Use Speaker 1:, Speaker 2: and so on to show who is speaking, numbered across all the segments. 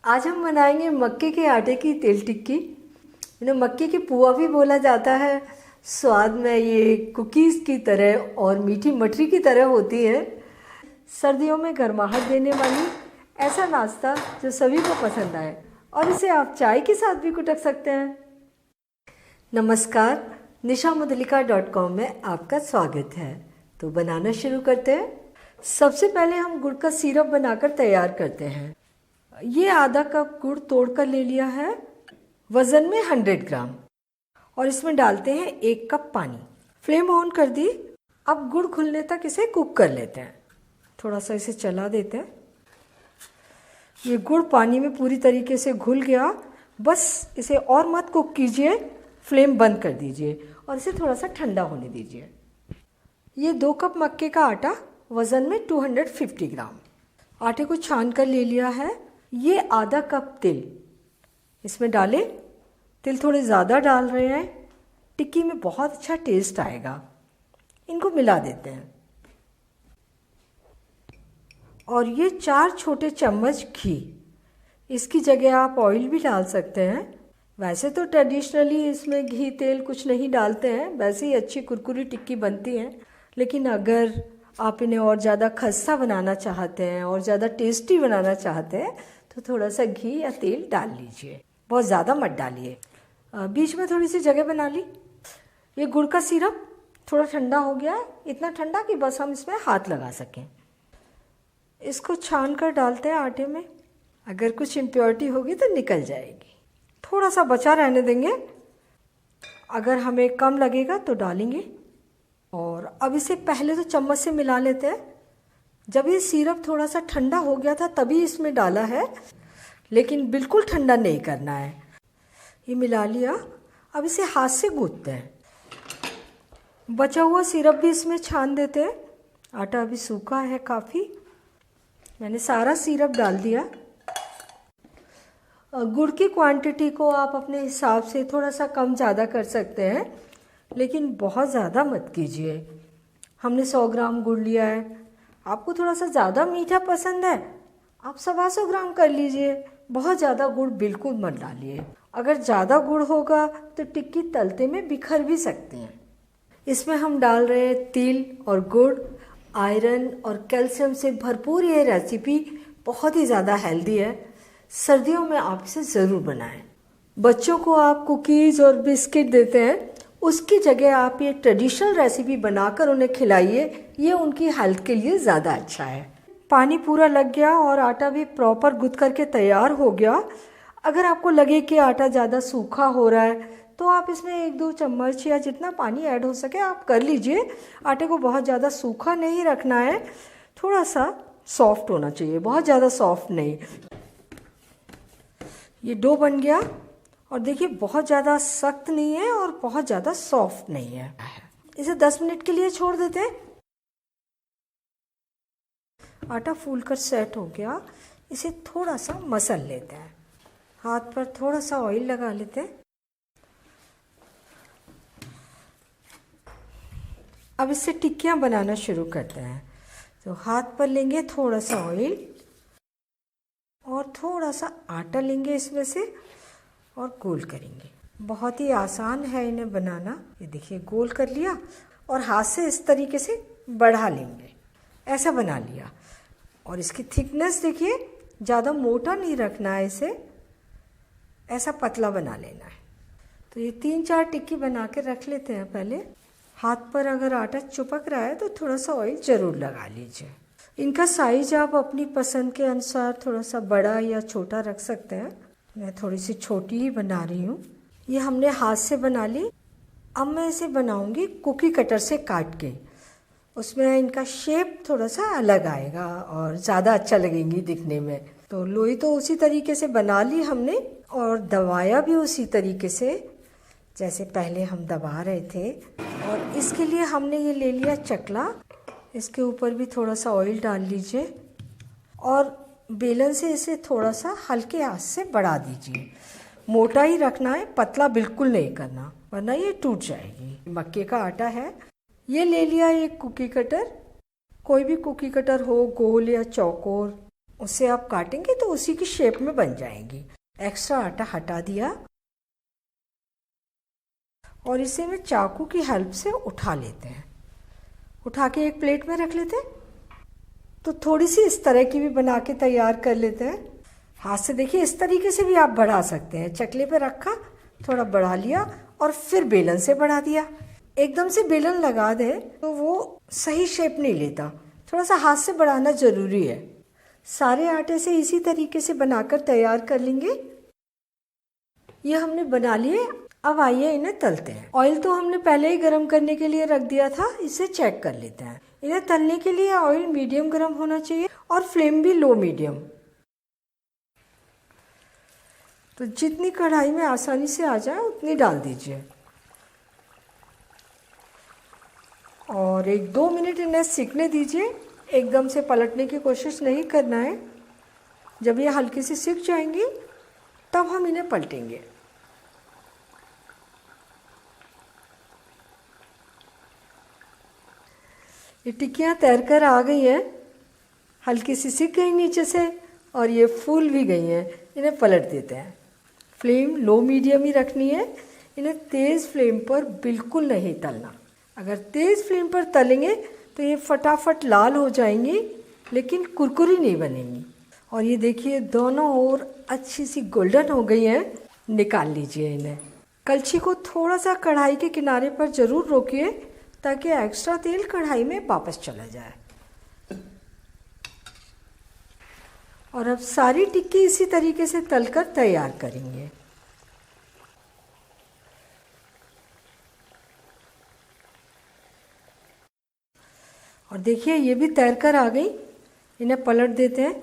Speaker 1: आज हम बनाएंगे मक्के के आटे की तिल टिक्की। इन्हें मक्के की पुआ भी बोला जाता है। स्वाद में ये कुकीज़ की तरह और मीठी मठरी की तरह होती है। सर्दियों में गर्माहट देने वाली ऐसा नाश्ता जो सभी को पसंद आए, और इसे आप चाय के साथ भी कुटक सकते हैं। नमस्कार, nishamadalika.com में आपका स्वागत है। तो बनाना शुरू करते हैं। सबसे पहले हम गुड़ का सिरप बनाकर तैयार करते हैं। ये आधा कप गुड़ तोड़कर ले लिया है, वज़न में 100 ग्राम, और इसमें डालते हैं 1 कप पानी। फ्लेम ऑन कर दी। अब गुड़ घुलने तक इसे कुक कर लेते हैं। थोड़ा सा इसे चला देते हैं। ये गुड़ पानी में पूरी तरीके से घुल गया। बस इसे और मत कुक कीजिए, फ्लेम बंद कर दीजिए और इसे थोड़ा सा ठंडा होने दीजिए। ये 2 कप मक्के का आटा, वज़न में 250 ग्राम। आटे को छान कर ले लिया है। ये आधा कप तिल इसमें डालें। तिल थोड़े ज़्यादा डाल रहे हैं, टिक्की में बहुत अच्छा टेस्ट आएगा। इनको मिला देते हैं। और ये 4 छोटे चम्मच घी। इसकी जगह आप ऑयल भी डाल सकते हैं। वैसे तो ट्रेडिशनली इसमें घी तेल कुछ नहीं डालते हैं, वैसे ही अच्छी कुरकुरी टिक्की बनती है। लेकिन अगर आप इन्हें और ज़्यादा खस्ता बनाना चाहते हैं और ज़्यादा टेस्टी बनाना चाहते हैं तो थोड़ा सा घी या तेल डाल लीजिए, बहुत ज़्यादा मत डालिए। बीच में थोड़ी सी जगह बना ली। ये गुड़ का सिरप थोड़ा ठंडा हो गया है, इतना ठंडा कि बस हम इसमें हाथ लगा सकें। इसको छान कर डालते हैं आटे में। अगर कुछ इम्प्योरिटी होगी तो निकल जाएगी। थोड़ा सा बचा रहने देंगे, अगर हमें कम लगेगा तो डालेंगे। और अब इसे पहले तो चम्मच से मिला लेते हैं। जब ये सिरप थोड़ा सा ठंडा हो गया था तभी इसमें डाला है, लेकिन बिल्कुल ठंडा नहीं करना है। ये मिला लिया। अब इसे हाथ से गूंथते हैं। बचा हुआ सिरप भी इसमें छान देते हैं। आटा अभी सूखा है काफ़ी। मैंने सारा सिरप डाल दिया। गुड़ की क्वांटिटी को आप अपने हिसाब से थोड़ा सा कम ज़्यादा कर सकते हैं, लेकिन बहुत ज़्यादा मत कीजिए। हमने 100 ग्राम गुड़ लिया है। आपको थोड़ा सा ज़्यादा मीठा पसंद है, आप 125 ग्राम कर लीजिए। बहुत ज़्यादा गुड़ बिल्कुल मत डालिए। अगर ज़्यादा गुड़ होगा तो टिक्की तलते में बिखर भी सकती हैं। इसमें हम डाल रहे हैं तिल और गुड़। आयरन और कैल्शियम से भरपूर ये रेसिपी बहुत ही ज़्यादा हेल्दी है। सर्दियों में आप इसे ज़रूर बनाएं। बच्चों को आप कुकीज़ और बिस्किट देते हैं, उसकी जगह आप ये ट्रेडिशनल रेसिपी बनाकर उन्हें खिलाइए। ये उनकी हेल्थ के लिए ज़्यादा अच्छा है। पानी पूरा लग गया और आटा भी प्रॉपर गूंथ करके तैयार हो गया। अगर आपको लगे कि आटा ज़्यादा सूखा हो रहा है तो आप इसमें 1-2 चम्मच या जितना पानी ऐड हो सके आप कर लीजिए। आटे को बहुत ज़्यादा सूखा नहीं रखना है, थोड़ा सा सॉफ्ट होना चाहिए, बहुत ज़्यादा सॉफ्ट नहीं। ये डो बन गया और देखिए बहुत ज़्यादा सख्त नहीं है और बहुत ज़्यादा सॉफ्ट नहीं है। इसे 10 मिनट के लिए छोड़ देते हैं। आटा फूलकर सेट हो गया। इसे थोड़ा सा मसल लेते हैं। हाथ पर थोड़ा सा ऑयल लगा लेते हैं। अब इससे टिक्कियाँ बनाना शुरू करते हैं। तो हाथ पर लेंगे थोड़ा सा ऑयल और थोड़ा सा आटा लेंगे इसमें से और गोल करेंगे। बहुत ही आसान है इन्हें बनाना। ये देखिए गोल कर लिया और हाथ से इस तरीके से बढ़ा लेंगे। ऐसा बना लिया। और इसकी थिकनेस देखिए, ज़्यादा मोटा नहीं रखना है इसे, ऐसा पतला बना लेना है। तो ये 3-4 टिक्की बना के रख लेते हैं पहले। हाथ पर अगर आटा चिपक रहा है तो थोड़ा सा ऑयल ज़रूर लगा लीजिए। इनका साइज आप अपनी पसंद के अनुसार थोड़ा सा बड़ा या छोटा रख सकते हैं। मैं थोड़ी सी छोटी ही बना रही हूँ। ये हमने हाथ से बना ली। अब मैं इसे बनाऊंगी कुकी कटर से काट के। उसमें इनका शेप थोड़ा सा अलग आएगा और ज़्यादा अच्छा लगेंगी दिखने में। तो लोई तो उसी तरीके से बना ली हमने और दबाया भी उसी तरीके से जैसे पहले हम दबा रहे थे। और इसके लिए हमने ये ले लिया चकला। इसके ऊपर भी थोड़ा सा ऑयल डाल लीजिए और बेलन से इसे थोड़ा सा हल्के हाथ से बढ़ा दीजिए। मोटा ही रखना है, पतला बिल्कुल नहीं करना वरना ये टूट जाएगी। मक्के का आटा है। ये ले लिया एक कुकी कटर। कोई भी कुकी कटर हो, गोल या चौकोर, उसे आप काटेंगे तो उसी की शेप में बन जाएंगी। एक्स्ट्रा आटा हटा दिया और इसे मैं चाकू की हेल्प से उठा लेते हैं। उठा के एक प्लेट में रख लेते हैं। तो थोड़ी सी इस तरह की भी बना के तैयार कर लेते हैं। हाथ से देखिए इस तरीके से भी आप बढ़ा सकते हैं। चकले पे रखा, थोड़ा बढ़ा लिया और फिर बेलन से बढ़ा दिया। एकदम से बेलन लगा दे तो वो सही शेप नहीं लेता, थोड़ा सा हाथ से बढ़ाना ज़रूरी है। सारे आटे से इसी तरीके से बनाकर तैयार कर लेंगे। ये हमने बना लिए। अब आइए इन्हें तलते हैं। ऑयल तो हमने पहले ही गर्म करने के लिए रख दिया था, इसे चेक कर लेते हैं। इन्हें तलने के लिए ऑयल मीडियम गर्म होना चाहिए और फ्लेम भी लो मीडियम। तो जितनी कढ़ाई में आसानी से आ जाए उतनी डाल दीजिए और 1-2 मिनट इन्हें सीखने दीजिए। एकदम से पलटने की कोशिश नहीं करना है। जब ये हल्की सी सीख जाएंगी तब हम इन्हें पलटेंगे। ये टिक्कियाँ तैर कर आ गई हैं, हल्की सी सिक गई नीचे से और ये फूल भी गई हैं। इन्हें पलट देते हैं। फ्लेम लो मीडियम ही रखनी है। इन्हें तेज़ फ्लेम पर बिल्कुल नहीं तलना। अगर तेज़ फ्लेम पर तलेंगे तो ये फटाफट लाल हो जाएंगी लेकिन कुरकुरी नहीं बनेंगी। और ये देखिए दोनों ओर अच्छी सी गोल्डन हो गई हैं। निकाल लीजिए इन्हें। कलछी को थोड़ा सा कढ़ाई के किनारे पर ज़रूर रोकिए ताकि एक्स्ट्रा तेल कढ़ाई में वापस चला जाए। और अब सारी टिक्की इसी तरीके से तलकर तैयार करेंगे। और देखिए ये भी तैर कर आ गई। इन्हें पलट देते हैं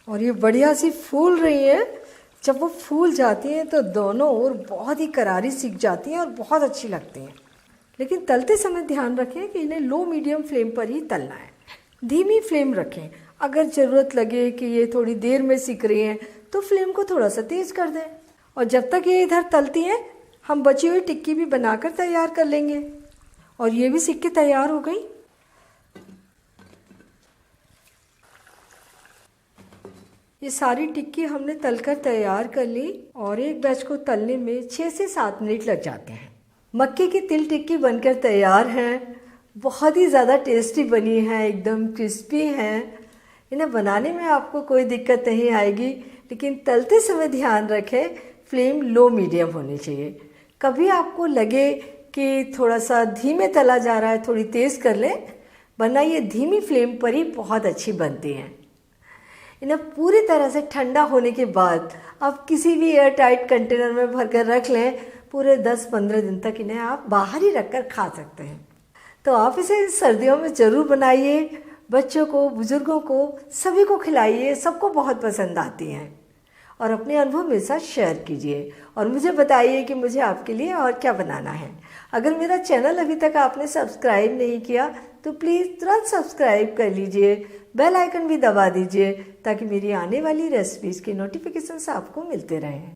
Speaker 1: और ये बढ़िया सी फूल रही हैं। जब वो फूल जाती हैं तो दोनों ओर बहुत ही करारी सिक जाती हैं और बहुत अच्छी लगती हैं। लेकिन तलते समय ध्यान रखें कि इन्हें लो मीडियम फ्लेम पर ही तलना है। धीमी फ्लेम रखें। अगर ज़रूरत लगे कि ये थोड़ी देर में सिक रही हैं तो फ्लेम को थोड़ा सा तेज़ कर दें। और जब तक ये इधर तलती हैं हम बची हुई टिक्की भी बनाकर तैयार कर लेंगे। और ये भी सिक के तैयार हो गई। ये सारी टिक्की हमने तलकर तैयार कर ली और एक बैच को तलने में 6 से 7 मिनट लग जाते हैं। मक्के की तिल टिक्की बनकर तैयार है। बहुत ही ज़्यादा टेस्टी बनी है, एकदम क्रिस्पी है। इन्हें बनाने में आपको कोई दिक्कत नहीं आएगी, लेकिन तलते समय ध्यान रखें फ्लेम लो मीडियम होनी चाहिए। कभी आपको लगे कि थोड़ा सा धीमे तला जा रहा है, थोड़ी तेज़ कर लें, वरना ये धीमी फ्लेम पर ही बहुत अच्छी बनती हैं। इन्हें पूरी तरह से ठंडा होने के बाद आप किसी भी एयर टाइट कंटेनर में भरकर रख लें। पूरे 10-15 दिन तक इन्हें आप बाहर ही रखकर खा सकते हैं। तो आप इसे सर्दियों में ज़रूर बनाइए। बच्चों को, बुजुर्गों को, सभी को खिलाइए। सबको बहुत पसंद आती हैं। और अपने अनुभव मेरे साथ शेयर कीजिए और मुझे बताइए कि मुझे आपके लिए और क्या बनाना है। अगर मेरा चैनल अभी तक आपने सब्सक्राइब नहीं किया तो प्लीज़ तुरंत सब्सक्राइब कर लीजिए। बेल आइकन भी दबा दीजिए ताकि मेरी आने वाली रेसिपीज़ की नोटिफिकेशंस आपको मिलते रहें।